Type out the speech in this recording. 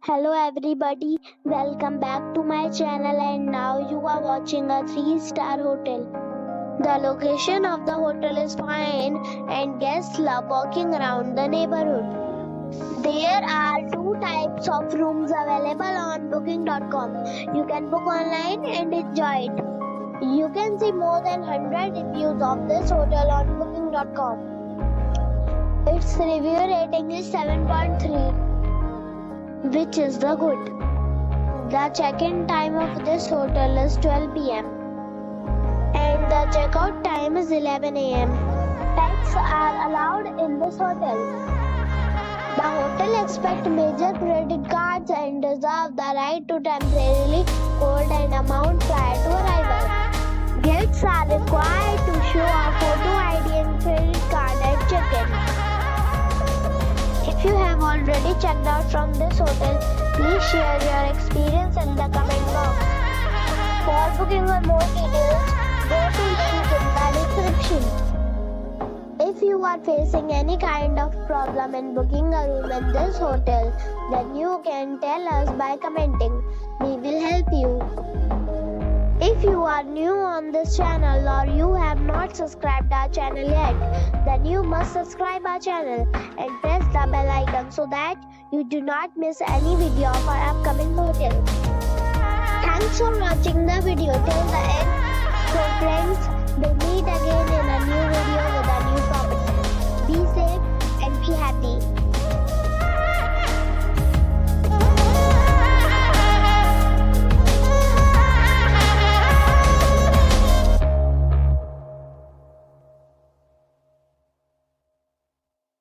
Hello everybody, welcome back to my channel and now you are watching a 3-star hotel. The location of the hotel is fine and guests love walking around the neighborhood. There are two types of rooms available on booking.com. You can book online and enjoy it. You can see more than 100 reviews of this hotel on booking.com. Its review rating is 7.3. which is the good. The check-in time of this hotel is 12 p.m. and the check-out time is 11 a.m. Pets are allowed in this hotel. The hotel accepts major credit cards and reserves the right to temporarily hold an amount prior to arrival. Guests are required to show a photo ID and credit card at check-in. If you have already checked out from this hotel, please share your experience in the comment box. For booking or more details, go to link in the description. If you are facing any kind of problem in booking a room in this hotel, then you can tell us by commenting. We will help you. If you are new on this channel or you have not subscribed our channel yet, then you must subscribe our channel and press the bell icon so that you do not miss any video of our upcoming hotel. Thanks for watching the video till the end. So friends, we'll meet again in a new video with a new property.